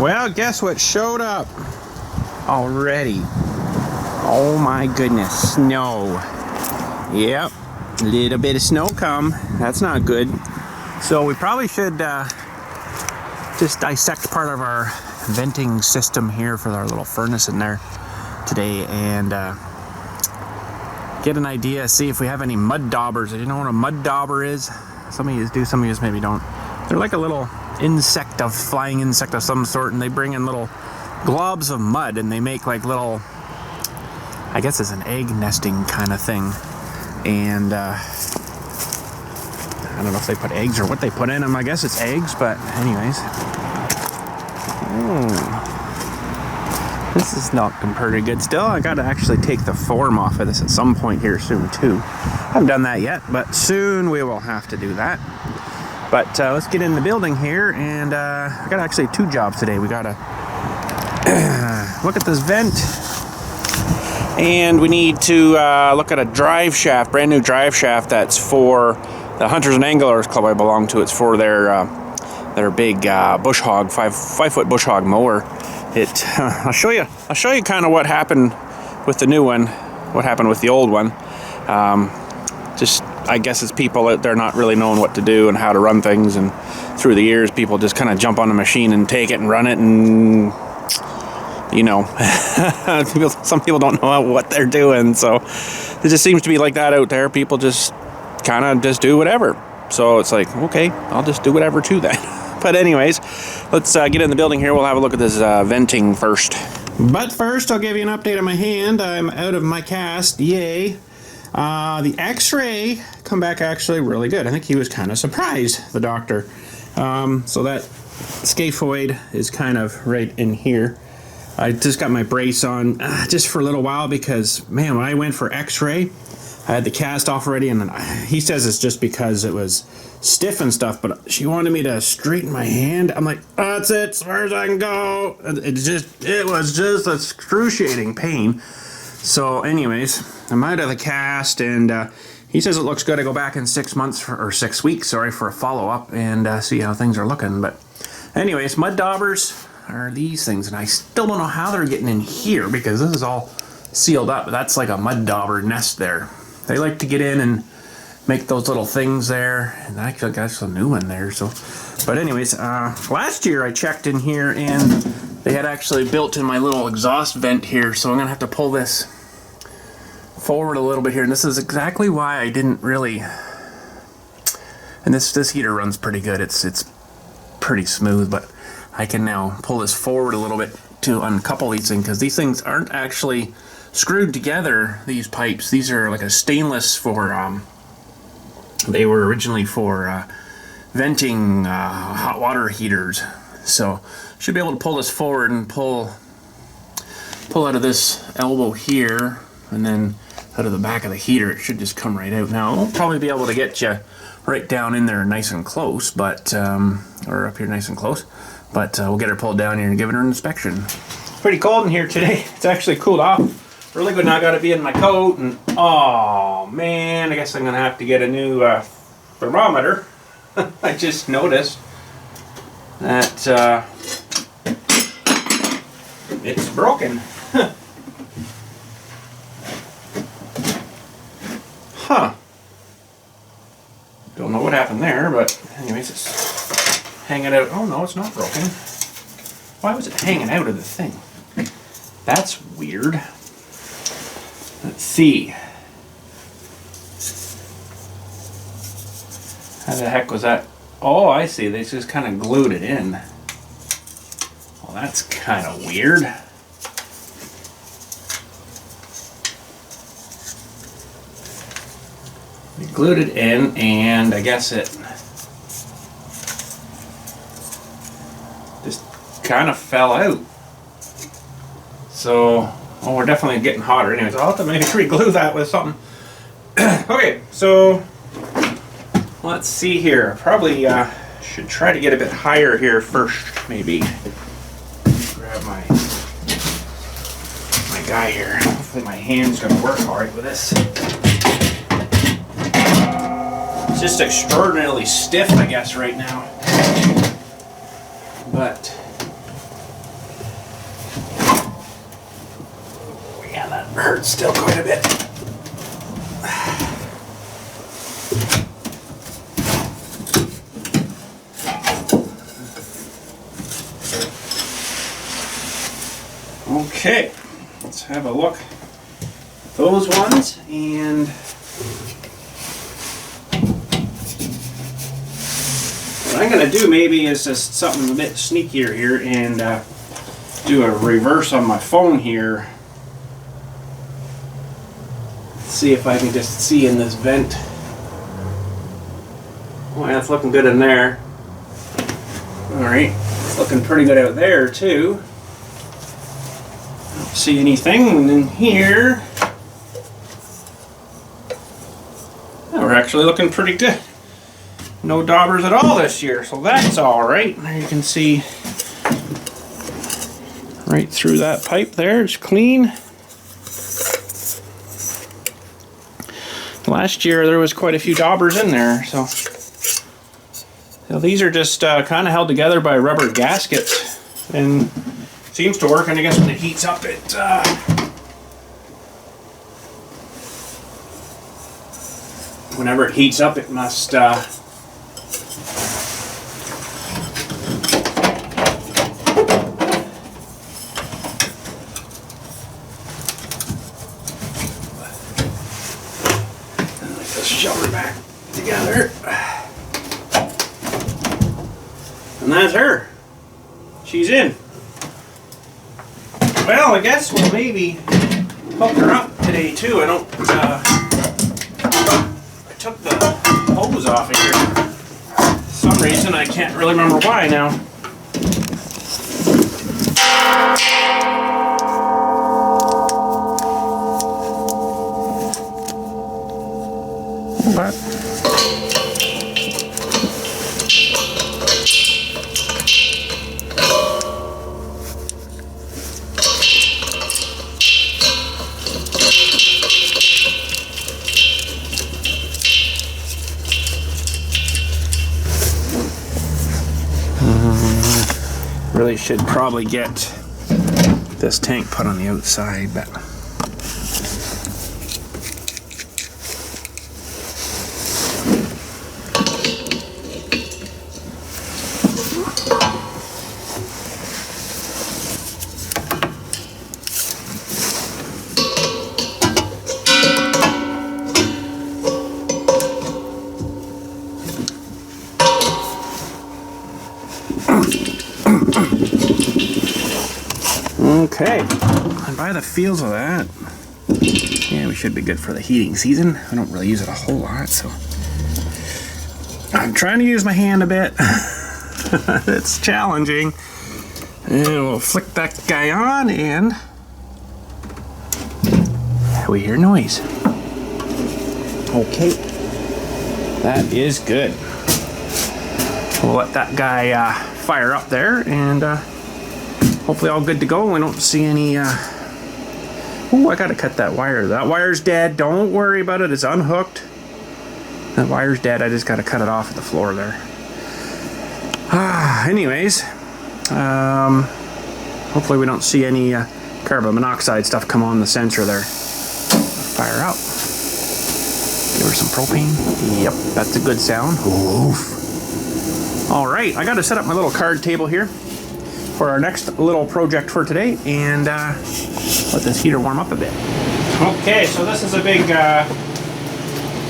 Well, guess what showed up already? Oh my goodness, snow. Yep, a little bit of snow come. That's not good. So we probably should just dissect part of our venting system here for our little furnace in there today and get an idea, see if we have any mud daubers. Do you know what a mud dauber is? Some of you do, some of you maybe don't. They're like a little insect, of flying insect of some sort, and they bring in little globs of mud and they make like little, I guess it's an egg nesting kind of thing. And I don't know if they put eggs or what they put in them. I guess it's eggs, but anyways. This is not pretty good still. I gotta actually take the form off of this at some point here soon too. I haven't done that yet, but soon we will have to do that. But let's get in the building here, and I got actually 2 jobs today. We gotta look at this vent, and we need to look at a drive shaft, brand new drive shaft that's for the Hunters and Anglers Club I belong to. It's for their big bush hog, 5-foot bush hog mower. I'll show you kind of what happened with the new one, what happened with the old one. Just, I guess it's people out there not really knowing what to do and how to run things, and through the years people just kind of jump on the machine and take it and run it, and you know, some people don't know what they're doing, so it just seems to be like that out there. People just kind of just do whatever, so it's like, okay, I'll just do whatever too then. But anyways, let's get in the building here. We'll have a look at this venting first. But first, I'll give you an update on my hand. I'm out of my cast, yay. The x-ray come back actually really good. I think he was kind of surprised, the doctor. So that scaphoid is kind of right in here. I just got my brace on just for a little while because, man, when I went for x-ray, I had the cast off already, and he says it's just because it was stiff and stuff, but she wanted me to straighten my hand. I'm like, that's it, as far as I can go. It was just excruciating pain. So anyways, I'm out of the cast, and he says it looks good. I go back in 6 months, or 6 weeks, sorry, for a follow-up and see how things are looking. But anyways, mud daubers are these things, and I still don't know how they're getting in here because this is all sealed up. That's like a mud dauber nest there. They like to get in and make those little things there, and I actually got a new one there. So, but anyways, last year I checked in here and they had actually built in my little exhaust vent here, so I'm gonna have to pull this forward a little bit here, and this is exactly why I didn't really. And this heater runs pretty good. It's pretty smooth, but I can now pull this forward a little bit to uncouple these things, because these things aren't actually screwed together, these pipes. These are like a stainless for they were originally for venting hot water heaters. So should be able to pull this forward and pull out of this elbow here, and then out of the back of the heater. It should just come right out. Now I won't probably be able to get you right down in there nice and close, but or up here nice and close, but we'll get her pulled down here and give her an inspection. It's pretty cold in here today. It's actually cooled off really good. Now I gotta be in my coat, and oh man, I guess I'm gonna have to get a new thermometer. I just noticed that it's broken. Huh. Don't know what happened there, but anyways, it's hanging out. Oh no, it's not broken. Why was it hanging out of the thing? That's weird. Let's see. How the heck was that? Oh, I see. They just kind of glued it in. Well, that's kind of weird. They glued it in, and I guess it just kind of fell out. So, well, we're definitely getting hotter. Anyways, I'll have to maybe re-glue that with something. Okay, so let's see here. Probably should try to get a bit higher here first, maybe. Grab my guy here. Hopefully my hand's gonna work all right with this. It's just extraordinarily stiff, I guess, right now. But hurts still quite a bit. Okay, let's have a look at those ones, and what I'm going to do maybe is just something a bit sneakier here and do a reverse on my phone here. See if I can just see in this vent. Oh, that's looking good in there. Alright, it's looking pretty good out there too. Don't see anything in here. Oh, we're actually looking pretty good. No daubers at all this year, so that's alright. There you can see right through that pipe there, it's clean. Last year there was quite a few daubers in there, so these are just kind of held together by rubber gaskets, and seems to work. And I guess when it heats up, it whenever it heats up, it must shove her back together. And that's her. She's in. Well, I guess we'll maybe hook her up today too. I took the hose off of here. For some reason, I can't really remember why now. What? Really should probably get this tank put on the outside, but okay, and by the feels of that, yeah, we should be good for the heating season. I don't really use it a whole lot, so I'm trying to use my hand a bit. It's challenging. And we'll flick that guy on, and we hear noise. Okay, that is good. We'll let that guy fire up there, and hopefully all good to go. We don't see any oh, I gotta cut that wire. That wire's dead. Don't worry about it. It's unhooked. That wire's dead. I just gotta cut it off at the floor there. Anyways, hopefully we don't see any carbon monoxide stuff come on the sensor there. Fire up. Give her some propane. Yep, that's a good sound. Oof. All right, I gotta set up my little card table here for our next little project for today, and let this heater warm up a bit. Okay, so this is a big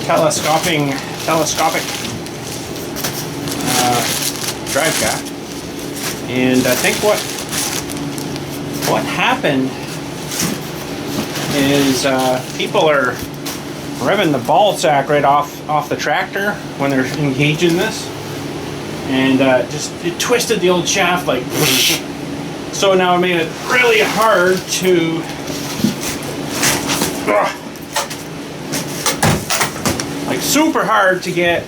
telescopic drive shaft, and I think what happened is people are revving the ball sack right off the tractor when they're engaging this, and it twisted the old shaft like. So now it made it really hard to like super hard to get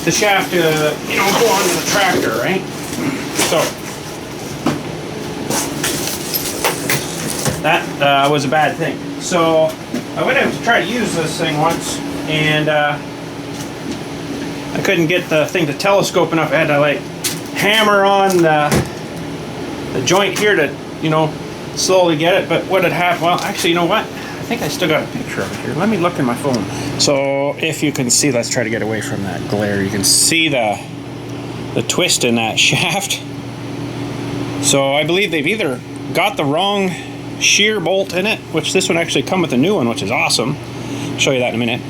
the shaft to go onto the tractor, right? So that was a bad thing. So I went out to try to use this thing once, and I couldn't get the thing to telescope enough. I had to like hammer on the joint here to slowly get it. But what had happened, well, actually, you know what? I think I still got a picture of it here. Let me look in my phone. So if you can see, let's try to get away from that glare. You can see the twist in that shaft. So I believe they've either got the wrong shear bolt in it, which this one actually come with a new one, which is awesome. I'll show you that in a minute.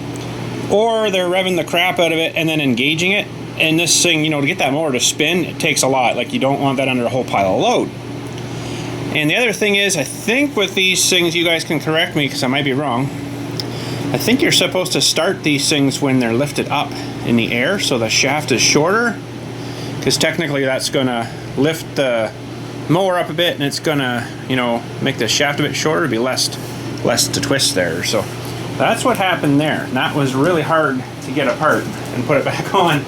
Or they're revving the crap out of it and then engaging it. And this thing, you know, to get that mower to spin, it takes a lot. Like, you don't want that under a whole pile of load. And the other thing is, I think with these things, you guys can correct me because I might be wrong. I think you're supposed to start these things when they're lifted up in the air, so the shaft is shorter. Because technically that's gonna lift the mower up a bit, and it's gonna, you know, make the shaft a bit shorter, to be less to twist there. So that's what happened there. And that was really hard to get apart and put it back on.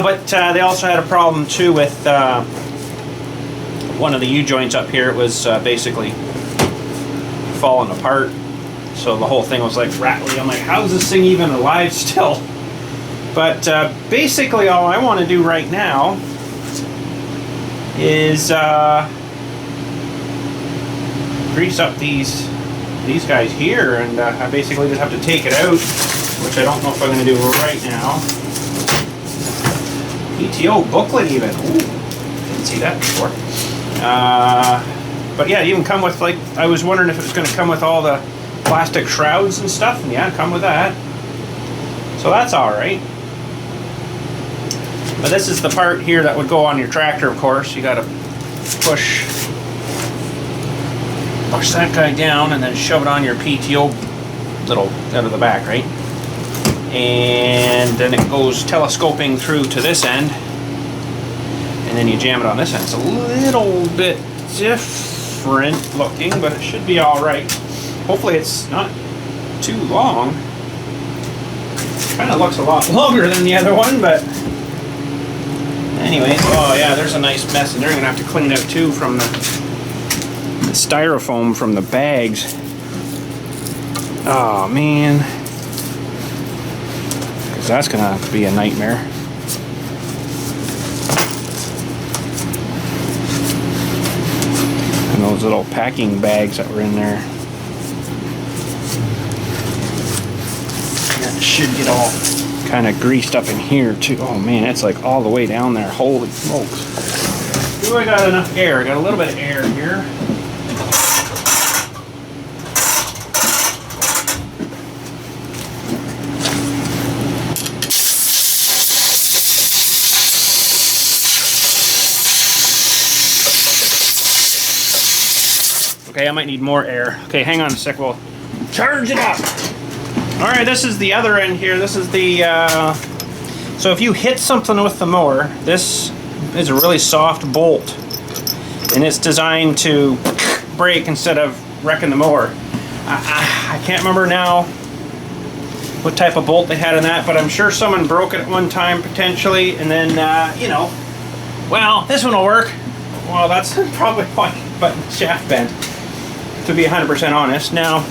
But they also had a problem too with one of the U-joints up here. It was basically falling apart. So the whole thing was like rattly. I'm like, how's this thing even alive still? But basically all I want to do right now is grease up these guys here, and I basically just have to take it out, which I don't know if I'm going to do right now. PTO booklet even. Ooh, didn't see that before. But yeah, it even come with, like, I was wondering if it was going to come with all the plastic shrouds and stuff, and yeah, come with that. So that's all right. But this is the part here that would go on your tractor, of course. You got to push that guy down and then shove it on your PTO little out of the back, right? And then it goes telescoping through to this end, and then you jam it on this end. It's a little bit different looking, but it should be all right. Hopefully it's not too long. Kind of looks a lot longer than the other one, but anyways. Oh yeah, there's a nice mess, and they're gonna have to clean it out too from the styrofoam from the bags. Oh man, because that's gonna be a nightmare. And those little packing bags that were in there, that should get all kind of greased up in here too. Oh man, it's like all the way down there. Holy smokes. Do I got enough air? I got a little bit of air here. Okay, I might need more air. Okay, hang on a sec, we'll charge it up. All right, this is the other end here. This is the, so if you hit something with the mower, this is a really soft bolt, and it's designed to break instead of wrecking the mower. I can't remember now what type of bolt they had in that, but I'm sure someone broke it at one time potentially, and then, you know, well, this one will work. Well, that's probably why, but shaft bent, to be 100% honest. Now,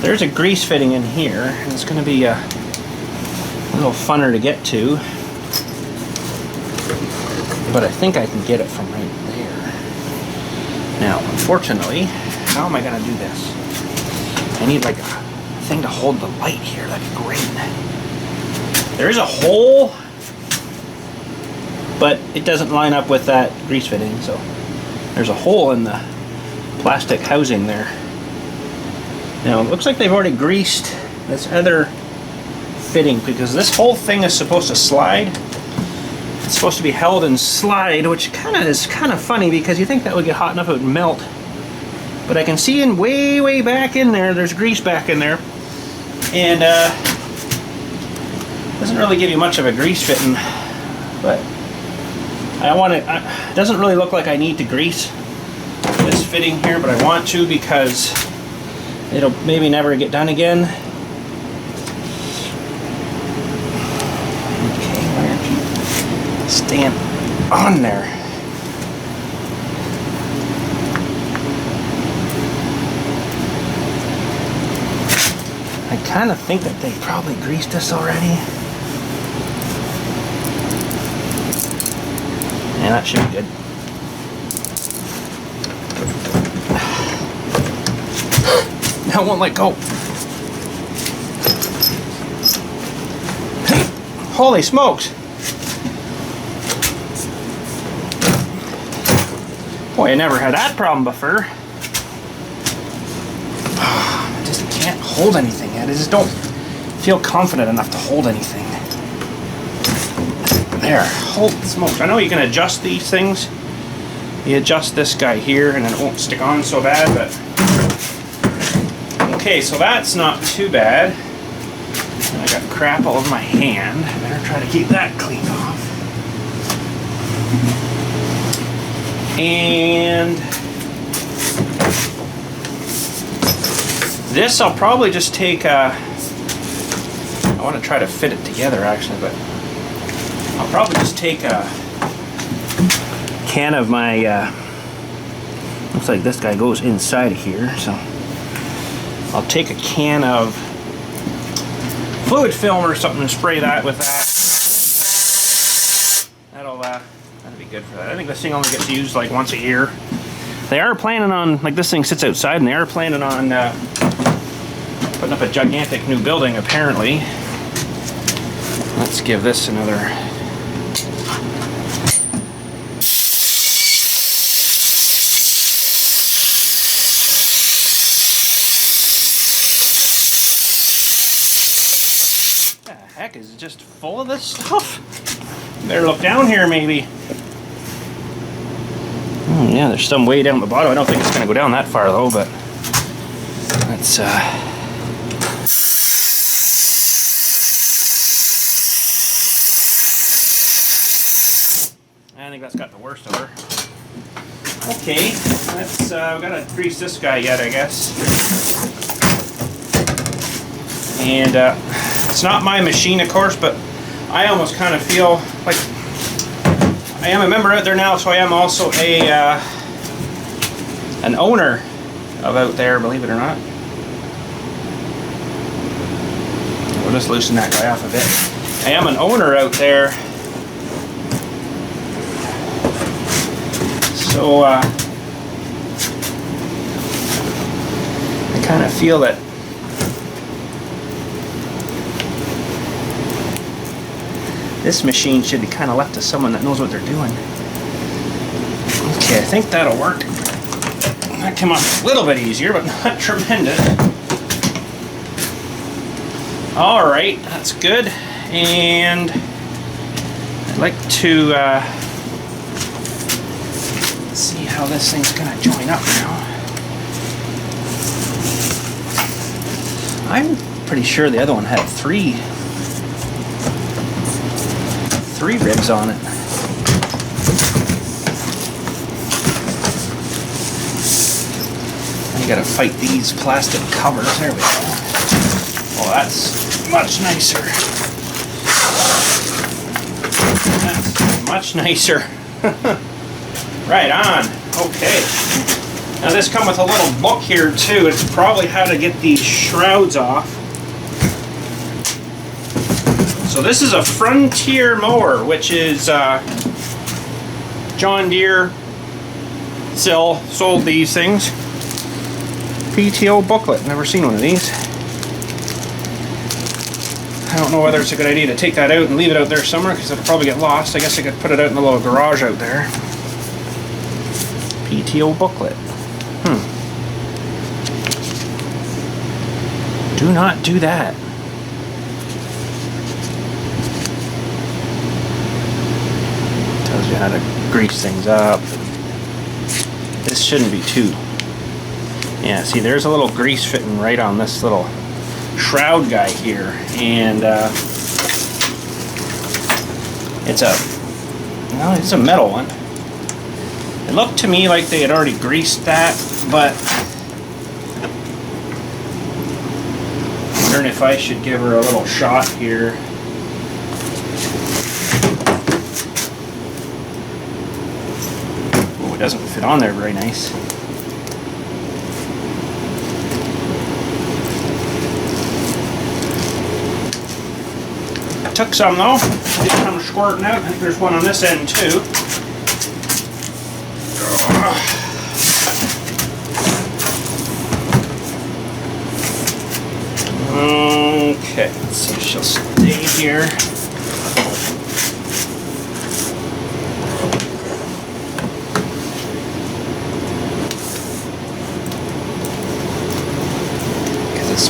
there's a grease fitting in here, and it's going to be a little funner to get to, but I think I can get it from right there. Now, unfortunately, how am I going to do this? I need like a thing to hold the light here. That'd be great. There is a hole, but it doesn't line up with that grease fitting, so there's a hole in the plastic housing there. Now, it looks like they've already greased this other fitting, because this whole thing is supposed to slide. It's supposed to be held and slide, which is kind of funny, because you think that would get hot enough it would melt. But I can see in way back in there, there's grease back in there. And doesn't really give you much of a grease fitting, but I want it. It doesn't really look like I need to grease this fitting here, but I want to, because it'll maybe never get done again. Okay, why don't you stand on there? I kind of think that they probably greased this already. And that should be good. I won't let go. Holy smokes. Boy, I never had that problem before. I just can't hold anything yet. I just don't feel confident enough to hold anything. There, holy smokes. I know you can adjust these things. You adjust this guy here and then it won't stick on so bad, but okay, so that's not too bad. And I got crap all over my hand. I better try to keep that clean off. And this I'll probably just take I want to try to fit it together actually, but I'll probably just take a can of my looks like this guy goes inside of here, so I'll take a can of fluid film or something and spray that with that. That'll be good for that. I think this thing only gets used like once a year. They are planning on, like, this thing sits outside and they are planning on putting up a gigantic new building apparently. Let's give this another. Heck, is it just full of this stuff? Better look down here maybe. Oh yeah, there's some way down the bottom. I don't think it's gonna go down that far though, but let's I think that's got the worst of her. Okay, let's we gotta grease this guy yet, I guess. And it's not my machine, of course, but I almost kind of feel like I am a member out there now, so I am also a an owner of out there, believe it or not. We'll just loosen that guy off a bit. I am an owner out there, so I kind of feel that this machine should be kind of left to someone that knows what they're doing. Okay, I think that'll work. That came off a little bit easier, but not tremendous. Alright, that's good. And I'd like to see how this thing's going to join up now. I'm pretty sure the other one had three ribs on it. You gotta fight these plastic covers. There we go. Oh, that's much nicer. That's much nicer. Right on. Okay. Now this comes with a little book here too. It's probably how to get these shrouds off. So this is a Frontier mower, which is John Deere sold these things. PTO booklet, never seen one of these. I don't know whether it's a good idea to take that out and leave it out there somewhere because it'll probably get lost. I guess I could put it out in the little garage out there. PTO booklet. Do not do that. Tells you how to grease things up. This shouldn't be too. Yeah, see, there's a little grease fitting right on this little shroud guy here, and it's a metal one. It looked to me like they had already greased that, but I'm wondering if I should give her a little shot here. Oh, it doesn't fit on there very nice. Took some though. It comes squirting out. I think there's one on this end too.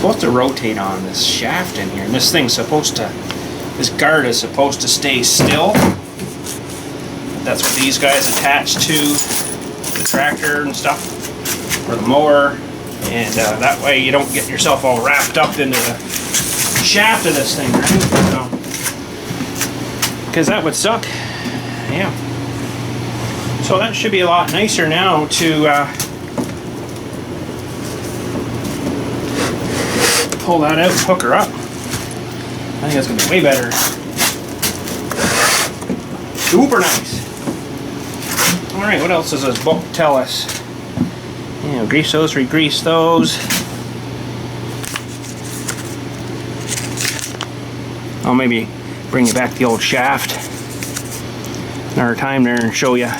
supposed to rotate on this shaft in here, and this thing's supposed to, this guard is supposed to stay still. That's what these guys attach to the tractor and stuff, or the mower, and that way you don't get yourself all wrapped up into the shaft of this thing, right? So, because that would suck. Yeah. So that should be a lot nicer now to pull that out and hook her up. I think that's going to be way better. Super nice. Alright, what else does this book tell us? You know, grease those, re-grease those. I'll maybe bring you back the old shaft another time there and show you.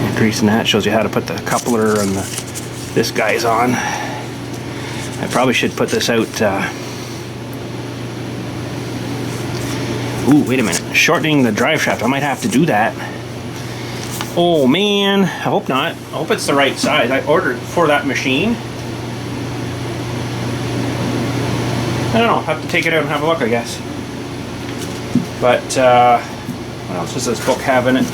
And greasing that shows you how to put the coupler and this guy's on. I probably should put this out. Ooh, wait a minute. Shortening the drive shaft. I might have to do that. Oh man, I hope not. I hope it's the right size. I ordered for that machine. I don't know. I'll have to take it out and have a look, I guess. But what else does this book have in it?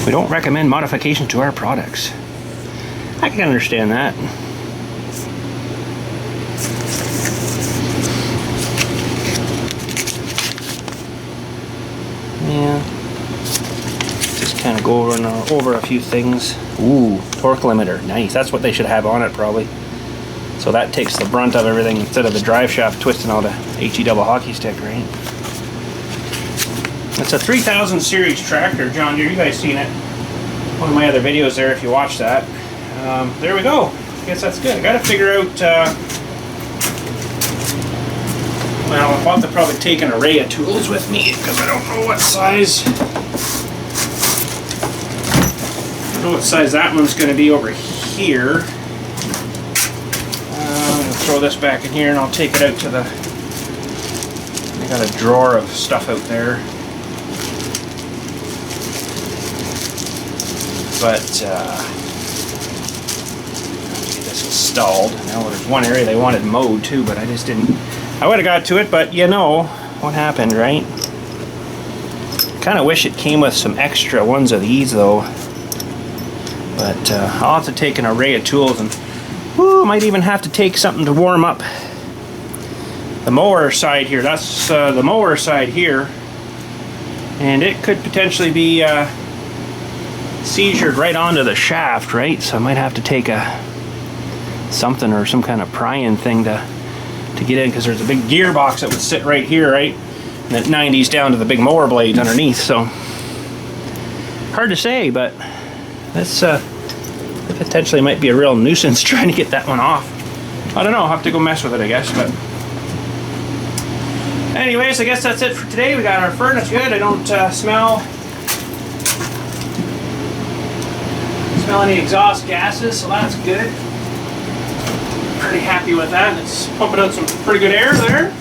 We don't recommend modifications to our products. I can understand that. Yeah. Just kind of go over a few things. Ooh, torque limiter. Nice. That's what they should have on it, probably. So that takes the brunt of everything instead of the drive shaft twisting out a HE double hockey stick, right? It's a 3000 series tractor, John Deere. You guys seen it? One of my other videos there, if you watch that. There we go. I guess that's good. I got to figure out. Well, I'll have to probably take an array of tools with me because I don't know what size. I don't know what size that one's going to be over here. I'm going to throw this back in here and I'll take it out to the. I got a drawer of stuff out there. But get this installed. Now there's one area they wanted mowed too, but I just didn't. I would have got to it, but you know what happened, right? Kind of wish it came with some extra ones of these though. But I'll have to take an array of tools and might even have to take something to warm up the mower side here. That's the mower side here, and it could potentially be seizured right onto the shaft, right? So I might have to take something or some kind of prying thing to get in, because there's a big gearbox that would sit right here, right? And it 90s down to the big mower blades underneath, so hard to say, but this potentially might be a real nuisance trying to get that one off. I don't know, I'll have to go mess with it, I guess, but anyways, I guess that's it for today. We got our furnace good. I don't smell any exhaust gases, so that's good. Pretty happy with that. It's pumping out some pretty good air there.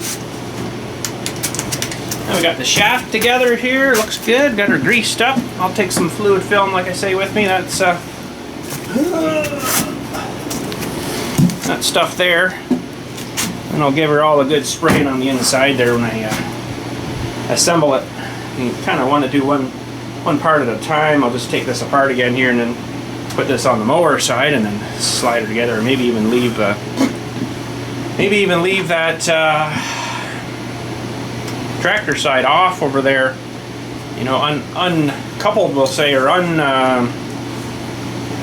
Now we got the shaft together here. Looks good. Got her greased up. I'll take some fluid film, like I say, with me. That's that stuff there, and I'll give her all a good spraying on the inside there when I assemble it. You kind of want to do one part at a time. I'll just take this apart again here and then put this on the mower side and then slide it together, or maybe even leave that tractor side off over there, you know, uncoupled, we'll say, or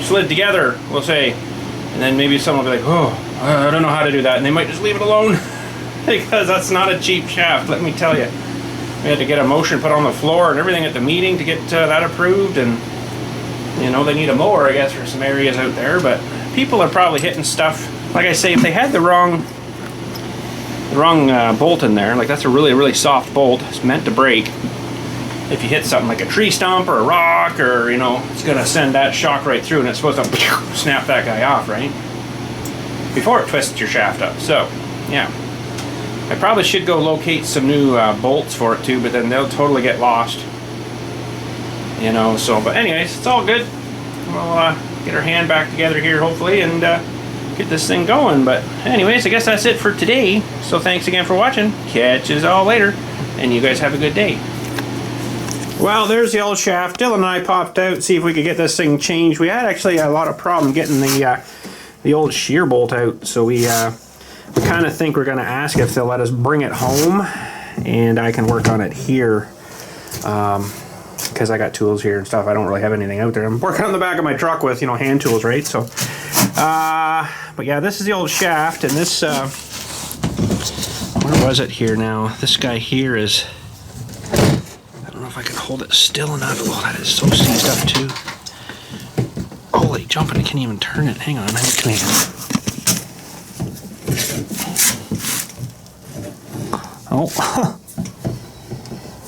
slid together, we'll say, and then maybe someone will be like, oh, I don't know how to do that, and they might just leave it alone because that's not a cheap shaft, let me tell you. We had to get a motion put on the floor and everything at the meeting to get that approved, and you know, they need a mower, I guess, for some areas out there, but people are probably hitting stuff. Like I say, if they had the wrong bolt in there, like that's a really, really soft bolt, it's meant to break. If you hit something like a tree stump or a rock, or, you know, it's going to send that shock right through, and it's supposed to snap that guy off, right? Before it twists your shaft up. So, yeah. I probably should go locate some new bolts for it too, but then they'll totally get lost. You know, so, but anyways, it's all good. We'll get our hand back together here, hopefully, and get this thing going. But anyways, I guess that's it for today. So thanks again for watching. Catch us all later, and you guys have a good day. Well, there's the old shaft. Dylan and I popped out, see if we could get this thing changed. We had actually a lot of problem getting the old shear bolt out, so we kind of think we're going to ask if they'll let us bring it home, and I can work on it here. Because I got tools here and stuff. I don't really have anything out there. I'm working on the back of my truck with, you know, hand tools, right? So, but yeah, this is the old shaft, and this, where was it here now? This guy here is, I don't know if I can hold it still enough. Oh, that is so seized up too. Holy jumping, I can't even turn it. Hang on, come here. Oh.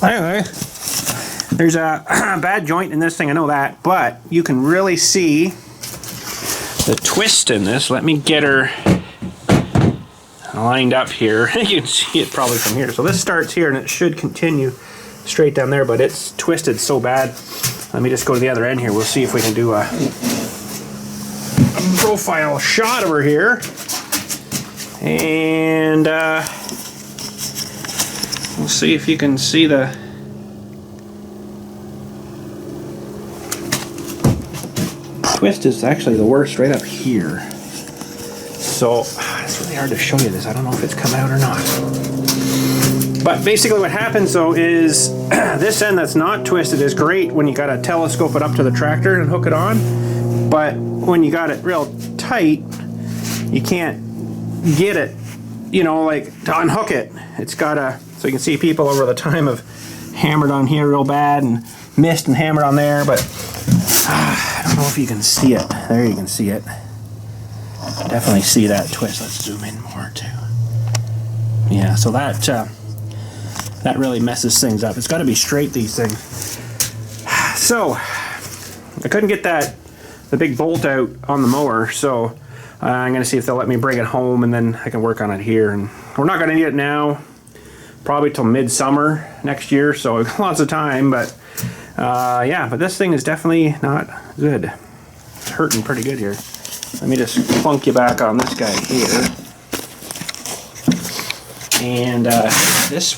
Anyway. There's a bad joint in this thing, I know that, but you can really see the twist in this. Let me get her lined up here. You can see it probably from here. So this starts here and it should continue straight down there, but it's twisted so bad. Let me just go to the other end here. We'll see if we can do a profile shot of her here. And we'll see if you can see the twist is actually the worst right up here. So it's really hard to show you this. I don't know if it's come out or not. But basically what happens though is this end that's not twisted is great when you got to telescope it up to the tractor and hook it on. But when you got it real tight, you can't get it, you know, like to unhook it. It's gotta, so you can see people over the time have hammered on here real bad and missed and hammered on there, but I don't know if you can see it. There you can see it. Definitely see that twist. Let's zoom in more too. Yeah, so that really messes things up. It's got to be straight, these things. So I couldn't get the big bolt out on the mower, so I'm going to see if they'll let me bring it home, and then I can work on it here. And we're not going to need it now, probably till midsummer next year, so lots of time, but yeah, but this thing is definitely not good. It's hurting pretty good here. Let me just plunk you back on this guy here. And this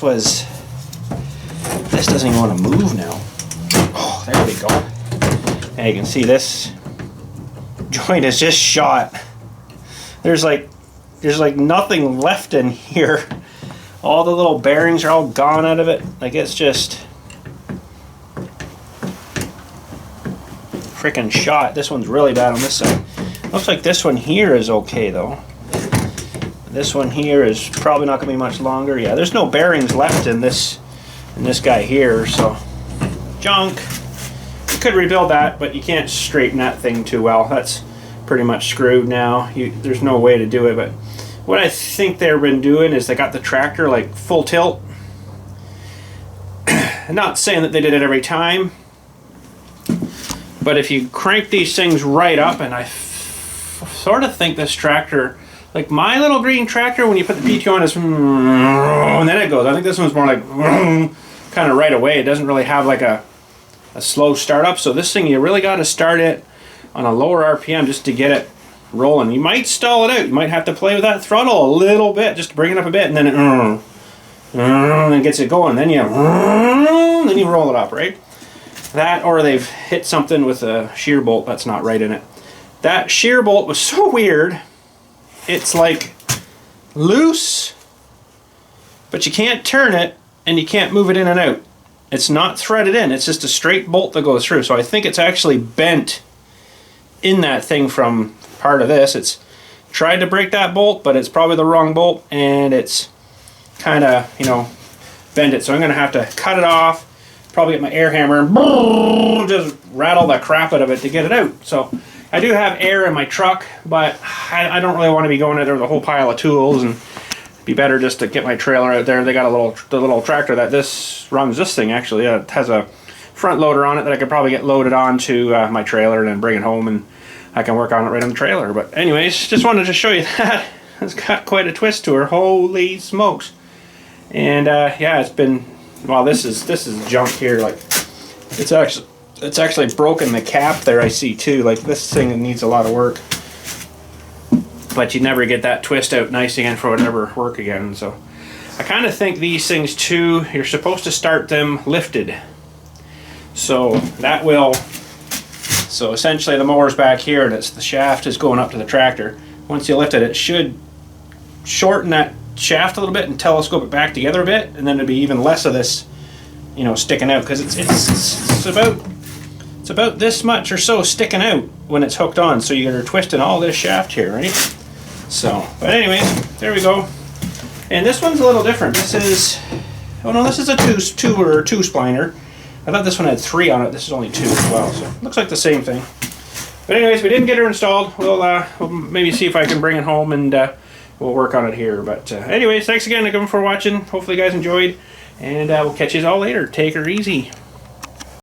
doesn't even want to move now. Oh, there we go. And you can see this joint is just shot. There's like nothing left in here. All the little bearings are all gone out of it. Like, it's just freaking shot. This one's really bad on this side. Looks like this one here is okay though. This one here is probably not going to be much longer. Yeah, there's no bearings left in this guy here, so junk. You could rebuild that, but you can't straighten that thing too well. That's pretty much screwed now. There's no way to do it. But what I think they've been doing is they got the tractor like full tilt. I'm not saying that they did it every time, but if you crank these things right up, and I sort of think this tractor, like my little green tractor, when you put the PTO on, is and then it goes. I think this one's more like kind of right away. It doesn't really have like a slow startup. So this thing, you really got to start it on a lower RPM just to get it rolling. You might stall it out. You might have to play with that throttle a little bit just to bring it up a bit, and then it gets it going. Then you roll it up, right? That, or they've hit something with a shear bolt that's not right in it. That shear bolt was so weird. It's like loose, but you can't turn it and you can't move it in and out. It's not threaded in. It's just a straight bolt that goes through. So I think it's actually bent in that thing from part of this. It's tried to break that bolt, but it's probably the wrong bolt, and it's kind of, you know, bend it. So I'm going to have to cut it off, probably get my air hammer and just rattle the crap out of it to get it out. So I do have air in my truck, but I don't really want to be going out there with a whole pile of tools, and it'd be better just to get my trailer out there. They got the little tractor that runs this thing actually. It has a front loader on it that I could probably get loaded onto my trailer and then bring it home, and I can work on it right on the trailer. But anyways, just wanted to show you that. It's got quite a twist to her. Holy smokes. And yeah, it's been, well, this is junk here. Like, it's It's actually broken the cap there, I see too. Like this thing needs a lot of work. But you never get that twist out nice again for whatever work again. So I kind of think these things too, you're supposed to start them lifted. So that will, so essentially the mower's back here, that's the shaft is going up to the tractor. Once you lift it, it should shorten that shaft a little bit and telescope it back together a bit, and then there'll be even less of this, you know, sticking out, because it's about this much or so sticking out when it's hooked on. So you're twisting all this shaft here, right? So, but anyways, there we go. And this one's a little different. This is, oh no, this is a two spliner. I thought this one had 3 on it. This is only 2 as well. So it looks like the same thing. But anyways, we didn't get her installed. We'll maybe see if I can bring it home and we'll work on it here. But anyways, thanks again for watching. Hopefully you guys enjoyed. And we'll catch you all later. Take her easy.